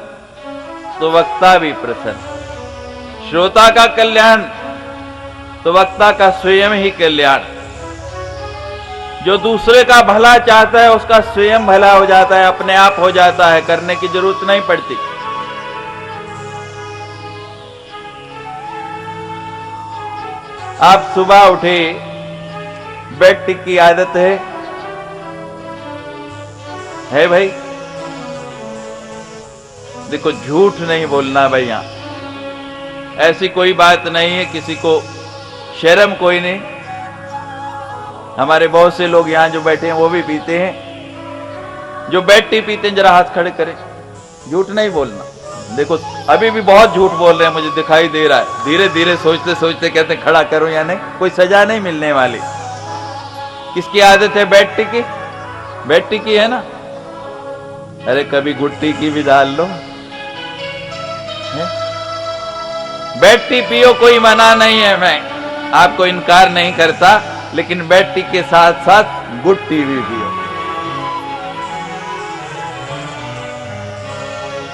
तो वक्ता भी प्रसन्न। श्रोता का कल्याण तो वक्ता का स्वयं ही कल्याण। जो दूसरे का भला चाहता है उसका स्वयं भला हो जाता है, अपने आप हो जाता है, करने की जरूरत नहीं पड़ती। आप सुबह उठे, बेड टी की आदत है भाई? देखो, झूठ नहीं बोलना भाई। यहां ऐसी कोई बात नहीं है, किसी को शर्म कोई नहीं। हमारे बहुत से लोग यहां जो बैठे हैं वो भी पीते हैं। जो बेड टी पीते हैं जरा हाथ खड़े करें, झूठ नहीं बोलना। देखो अभी भी बहुत झूठ बोल रहे हैं, मुझे दिखाई दे रहा है। धीरे धीरे सोचते सोचते कहते हैं खड़ा करो या नहीं, कोई सजा नहीं मिलने वाली। किसकी आदत है बेड टी की? बेड टी की है ना। अरे कभी गुट्टी की भी डाल लो। बेड टी पियो, कोई मना नहीं है, मैं आपको इनकार नहीं करता, लेकिन बेड टी के साथ साथ गुड टी भी पियो।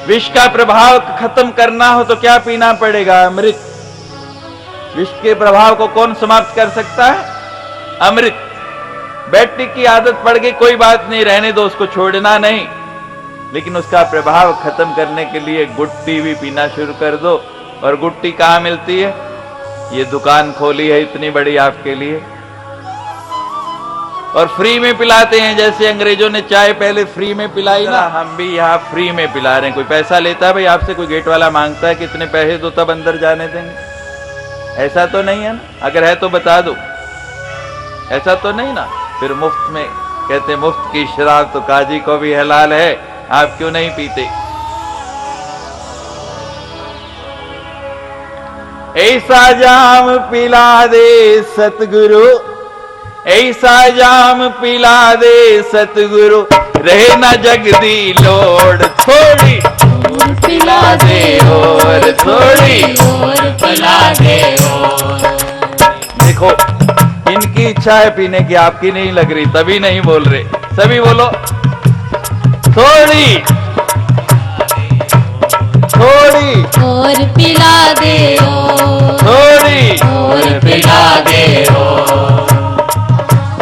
विष का प्रभाव खत्म करना हो तो क्या पीना पड़ेगा? अमृत। विष के प्रभाव को कौन समाप्त कर सकता है? अमृत। बेड टी की आदत पड़ गई, कोई बात नहीं, रहने दो, उसको छोड़ना नहीं, लेकिन उसका प्रभाव खत्म करने के लिए गुड टी भी पीना शुरू कर दो। और गुड टी कहां मिलती है? ये दुकान खोली है इतनी बड़ी आपके लिए, और फ्री में पिलाते हैं। जैसे अंग्रेजों ने चाय पहले फ्री में पिलाई ना, हम भी यहाँ फ्री में पिला रहे हैं। कोई पैसा लेता है भाई आपसे? कोई गेट वाला मांगता है कितने पैसे दो तब अंदर जाने देंगे? ऐसा तो नहीं है ना। अगर है तो बता दो, ऐसा तो नहीं ना। फिर मुफ्त में कहते मुफ्त की शराब तो काजी को भी हलाल है, आप क्यों नहीं पीते? ऐसा जाम पिला दे सतगुरु, ऐसा जाम पिला दे सतगुरु, रहे ना जगदी लोड़ थोड़ी, और पिला दे और थोड़ी, और पिला दे और। देखो इनकी इच्छा है पीने की, आपकी नहीं लग रही, तभी नहीं बोल रहे। सभी बोलो थोड़ी थोड़ी, और पिला दे और, थोड़ी, और पिला दे और।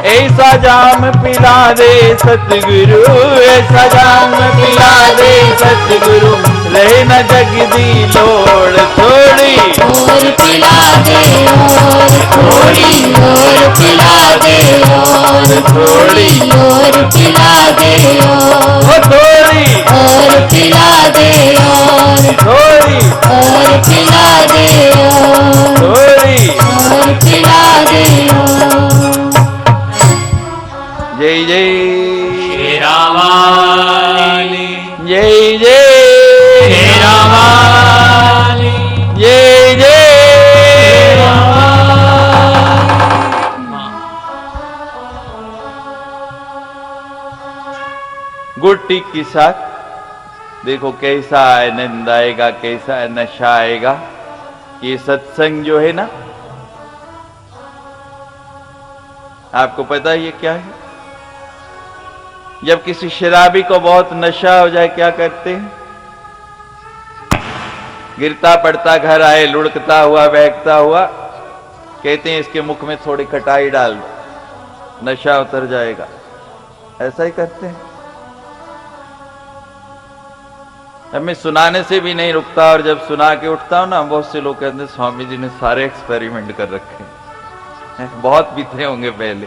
ऐसा जाम पिला दे सतगुरु, ऐसा जाम पिला दे सतगुरु, रहे न जगदी लोड़ थोड़ी, और पिला दे और थोड़ी, और पिला दे और थोड़ी, और पिला दे और थोड़ी, और पिला दे और थोड़ी, और पिला दे और थोड़ी। और पिला दे और। जय जय श्री रामाली, जय जय श्री रामाली, जय जय। गुड टी के साथ देखो कैसा आनंद आएगा, कैसा नशा आएगा। ये सत्संग जो है ना, आपको पता है ये क्या है? जब किसी शराबी को बहुत नशा हो जाए क्या करते हैं? गिरता पड़ता घर आए, लुढ़कता हुआ बहकता हुआ, कहते हैं इसके मुख में थोड़ी खटाई डाल दो, नशा उतर जाएगा। ऐसा ही करते हैं। हमें सुनाने से भी नहीं रुकता, और जब सुना के उठता हूं ना, बहुत से लोग कहते हैं स्वामी जी ने सारे एक्सपेरिमेंट कर रखे हैं, बहुत पीते होंगे पहले।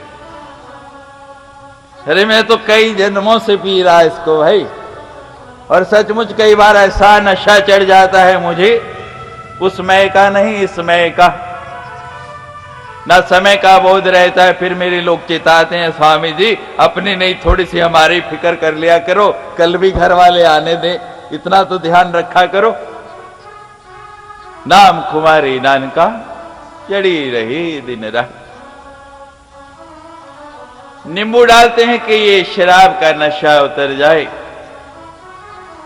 अरे मैं तो कई जन्मों से पी रहा इसको भाई, और सचमुच कई बार ऐसा नशा चढ़ जाता है मुझे, उस समय का नहीं इस समय का, ना समय का बोध रहता है। फिर मेरे लोग चिताते हैं स्वामी जी अपनी नहीं थोड़ी सी हमारी फिक्र कर लिया करो, कल भी घर वाले आने दें, इतना तो ध्यान रखा करो। नाम कुमारी नानका चढ़ी रही दिन रात। नींबू डालते हैं कि ये शराब का नशा उतर जाए,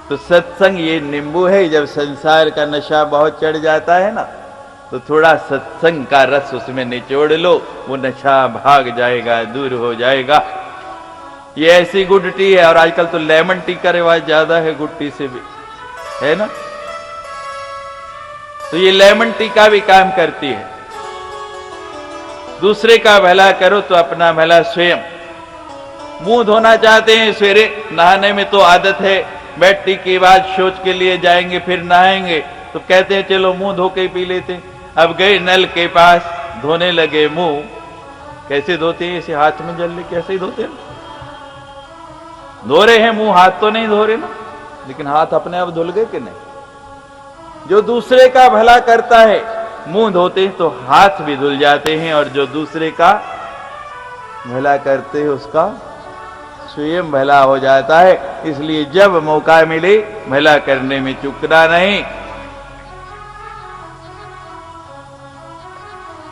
तो सत्संग ये नींबू है। जब संसार का नशा बहुत चढ़ जाता है ना, तो थोड़ा सत्संग का रस उसमें निचोड़ लो, वो नशा भाग जाएगा, दूर हो जाएगा। ये ऐसी गुड टी है, और आजकल तो लेमन टी का रिवाज ज्यादा है गुड टी से भी, है ना। तो ये लेमन टी का भी काम करती है। दूसरे का भला करो तो अपना भला स्वयं। मुंह धोना चाहते हैं सवेरे, नहाने में तो आदत है, बेड टी के बाद शौच के लिए जाएंगे फिर नहाएंगे, तो कहते हैं चलो मुंह धो के पी लेते। अब गए नल के पास, धोने लगे मुंह। कैसे धोते हैं? ऐसे हाथ में जल ले, कैसे ही धोते हैं? धो रहे हैं मुंह, हाथ तो नहीं धो रहे ना, लेकिन हाथ अपने आप धुल गए कि नहीं? जो दूसरे का भला करता है, मुंह धोते हैं तो हाथ भी धुल जाते हैं, और जो दूसरे का भला करते हैं उसका स्वयं भला हो जाता है। इसलिए जब मौका मिले भला करने में चूकना नहीं।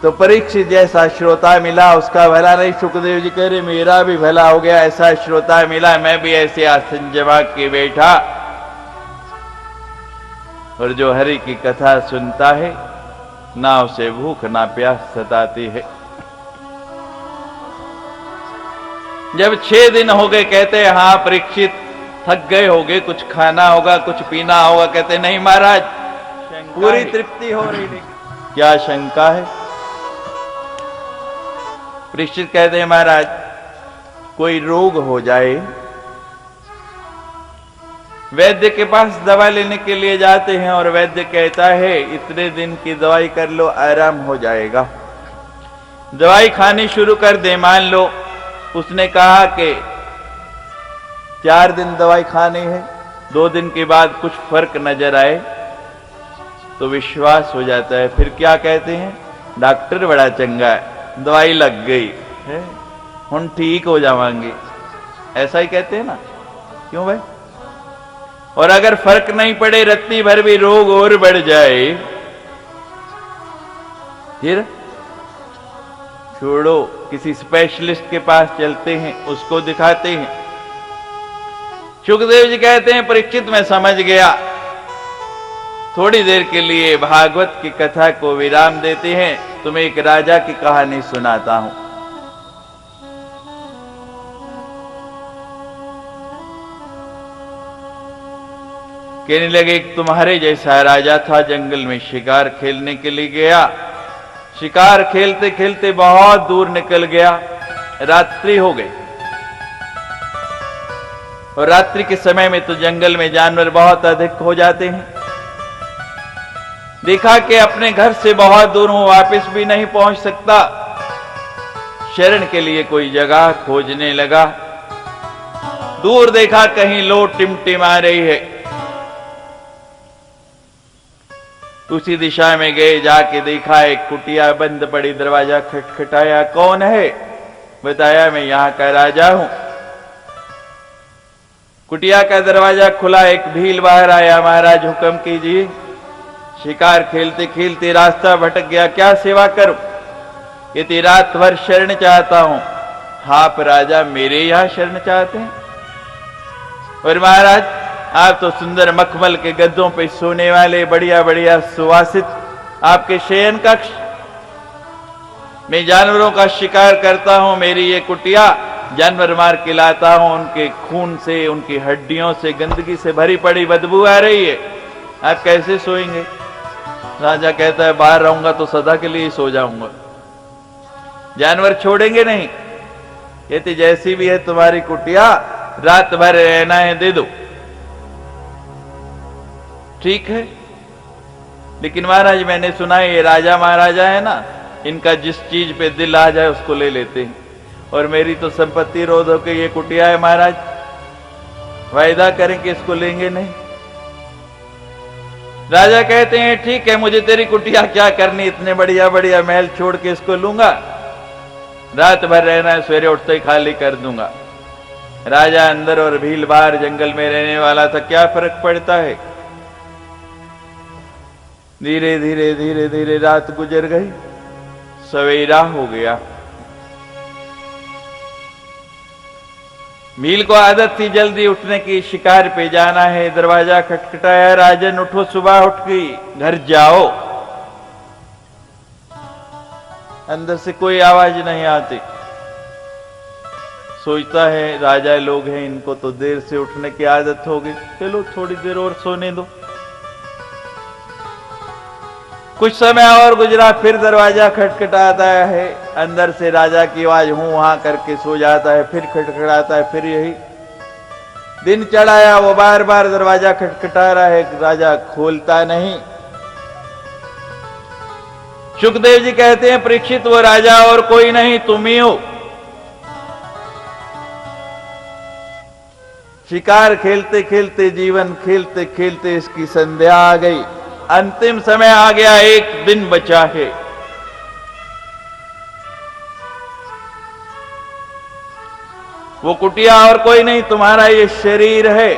तो परीक्षित जैसा श्रोता मिला उसका भला नहीं, सुखदेव जी कह रहे मेरा भी भला हो गया, ऐसा श्रोता मिला, मैं भी ऐसे आसन जमा के बैठा। और जो हरि की कथा सुनता है ना उसे भूख ना प्यास सताती है। जब 6 दिन हो गए, कहते हैं हाँ परीक्षित थक गए होगे, कुछ खाना होगा, कुछ पीना होगा। कहते नहीं महाराज, पूरी तृप्ति हो रही है। क्या शंका है? परीक्षित कहते हैं महाराज, कोई रोग हो जाए, वैद्य के पास दवा लेने के लिए जाते हैं और वैद्य कहता है इतने दिन की दवाई कर लो, आराम हो जाएगा। दवाई खानी शुरू कर दे। मान लो उसने कहा कि 4 दिन दवाई खानी है, 2 दिन के बाद कुछ फर्क नजर आए तो विश्वास हो जाता है। फिर क्या कहते हैं, डॉक्टर बड़ा चंगा है, दवाई लग गई है, हम ठीक हो जावांगे, ऐसा ही कहते हैं ना। क्यों भाई? और अगर फर्क नहीं पड़े, रत्ती भर भी रोग और बढ़ जाए, फिर छोड़ो, किसी स्पेशलिस्ट के पास चलते हैं, उसको दिखाते हैं। सुखदेव जी कहते हैं परीक्षित मैं समझ गया। थोड़ी देर के लिए भागवत की कथा को विराम देते हैं, तुम्हें एक राजा की कहानी सुनाता हूं। कहने लगे एक तुम्हारे जैसा राजा था, जंगल में शिकार खेलने के लिए गया। शिकार खेलते खेलते बहुत दूर निकल गया, रात्रि हो गई। और रात्रि के समय में तो जंगल में जानवर बहुत अधिक हो जाते हैं। देखा कि अपने घर से बहुत दूर हूं, वापस भी नहीं पहुंच सकता। शरण के लिए कोई जगह खोजने लगा। दूर देखा कहीं लो टिमटिमा रही है, उसी दिशा में गए। जाके देखा एक कुटिया बंद पड़ी, दरवाजा खटखटाया, कौन है? बताया मैं यहां का राजा हूं। कुटिया का दरवाजा खुला, एक भील बाहर आया, महाराज हुक्म कीजिए। शिकार खेलते खेलते रास्ता भटक गया, क्या सेवा करूं? ये रात भर शरण चाहता हूं। आप राजा मेरे यहां शरण चाहते हैं? और महाराज आप तो सुंदर मखमल के गद्दों पे सोने वाले, बढ़िया बढ़िया सुवासित आपके शयन कक्ष। मैं जानवरों का शिकार करता हूं, मेरी ये कुटिया जानवर मार के लाता हूं, उनके खून से, उनकी हड्डियों से, गंदगी से भरी पड़ी, बदबू आ रही है, आप कैसे सोएंगे? राजा कहता है बाहर रहूंगा तो सदा के लिए सो जाऊंगा, जानवर छोड़ेंगे नहीं। कहते जैसी भी है तुम्हारी कुटिया, रात भर रहना है, दे दो। ठीक है, लेकिन महाराज मैंने सुना है ये राजा महाराजा है ना, इनका जिस चीज पे दिल आ जाए उसको ले लेते हैं, और मेरी तो संपत्ति रोध होकर ये कुटिया है महाराज, वायदा करें कि इसको लेंगे नहीं। राजा कहते हैं ठीक है, मुझे तेरी कुटिया क्या करनी, इतने बढ़िया बढ़िया महल छोड़ के इसको लूंगा, रात भर रहना है, सवेरे उठते ही खाली कर दूंगा। राजा अंदर और भील बाहर जंगल में रहने वाला था, क्या फर्क पड़ता है। धीरे धीरे धीरे धीरे रात गुजर गई, सवेरा हो गया। भील को आदत थी जल्दी उठने की, शिकार पे जाना है। दरवाजा खटखटाया, राजन उठो, सुबह उठ गई, घर जाओ। अंदर से कोई आवाज नहीं आती। सोचता है राजा लोग हैं, इनको तो देर से उठने की आदत होगी, चलो थोड़ी देर और सोने दो। कुछ समय और गुजरा, फिर दरवाजा खटखटाता है, अंदर से राजा की आवाज हूं वहां करके सो जाता है, फिर खटखटाता है, फिर यही दिन चढ़ाया। वो बार बार दरवाजा खटखटा रहा है, राजा खोलता नहीं। सुखदेव जी कहते हैं परीक्षित वो राजा और कोई नहीं, तुम ही हो। शिकार खेलते खेलते, जीवन खेलते खेलते इसकी संध्या आ गई। अंतिम समय आ गया, एक दिन बचा है। वो कुटिया और कोई नहीं, तुम्हारा ये शरीर है।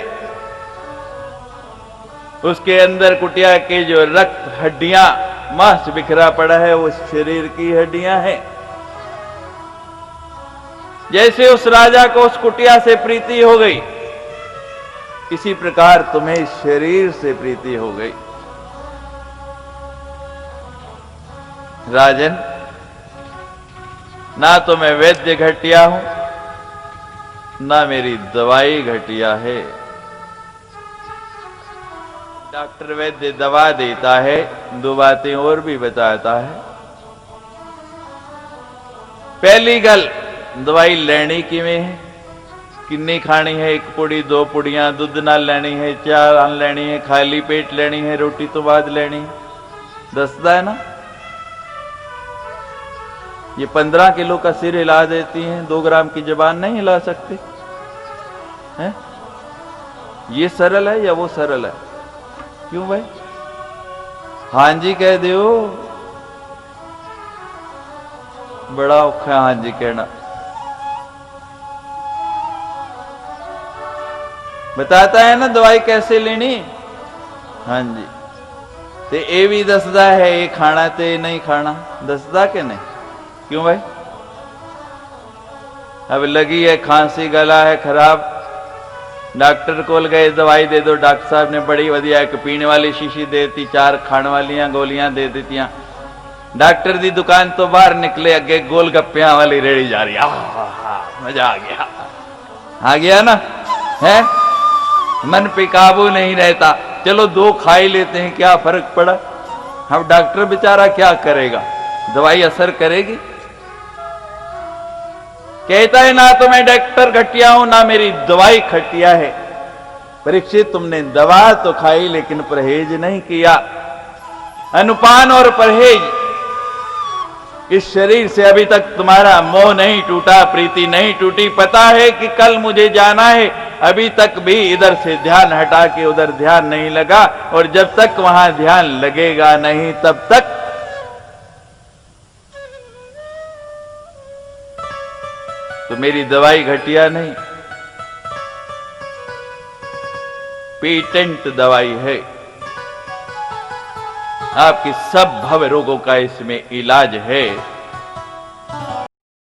उसके अंदर कुटिया के जो रक्त, हड्डियां, मांस बिखरा पड़ा है, वो शरीर की हड्डियां हैं। जैसे उस राजा को उस कुटिया से प्रीति हो गई, इसी प्रकार तुम्हें शरीर से प्रीति हो गई। राजन, ना तो मैं वैद्य घटिया हूं, ना मेरी दवाई घटिया है। डॉक्टर वैद्य दवा देता है, दो बातें और भी बताता है। पहली गल, दवाई लेनी किमें है, किन्नी खानी है, एक पुड़ी, दो पुड़ियां, दूध ना लेनी है, चाय लेनी है, खाली पेट लेनी है, रोटी तो बाद लेनी है, दसदा है ना। ये 15 किलो का सिर हिला देती हैं, 2 ग्राम की जबान नहीं हिला सकती है। ये सरल है या वो सरल है? क्यों भाई? हां जी कह दो, बड़ा औखा है हां जी कहना। बताता है ना दवाई कैसे लेनी। हां जी, ते ये भी दसदा है ये खाना ते नहीं खाना, दसदा के नहीं? क्यों भाई? अब लगी है खांसी, गला है खराब, डॉक्टर कोल गए, दवाई दे दो। डॉक्टर साहब ने बड़ी वधिया एक पीने वाली शीशी दे दी, 4 खाने वालियां गोलियां दे दीतियां। डॉक्टर दी दुकान तो बाहर निकले, अगे गोलगप्पियां वाली रेड़ी जा रही। मजा आ गया ना है। मन पे काबू नहीं रहता, चलो 2 खा ही लेते हैं, क्या फर्क पड़ा। अब डॉक्टर बेचारा क्या करेगा, दवाई असर करेगी? कहता है ना तो मैं डॉक्टर घटिया हूं, ना मेरी दवाई खटिया है। परीक्षित, तुमने दवा तो खाई लेकिन परहेज नहीं किया। अनुपान और परहेज, इस शरीर से अभी तक तुम्हारा मोह नहीं टूटा, प्रीति नहीं टूटी। पता है कि कल मुझे जाना है, अभी तक भी इधर से ध्यान हटा के उधर ध्यान नहीं लगा, और जब तक वहां ध्यान लगेगा नहीं तब तक तो मेरी दवाई घटिया नहीं, पेटेंट दवाई है। आपकी सब भव रोगों का इसमें इलाज है।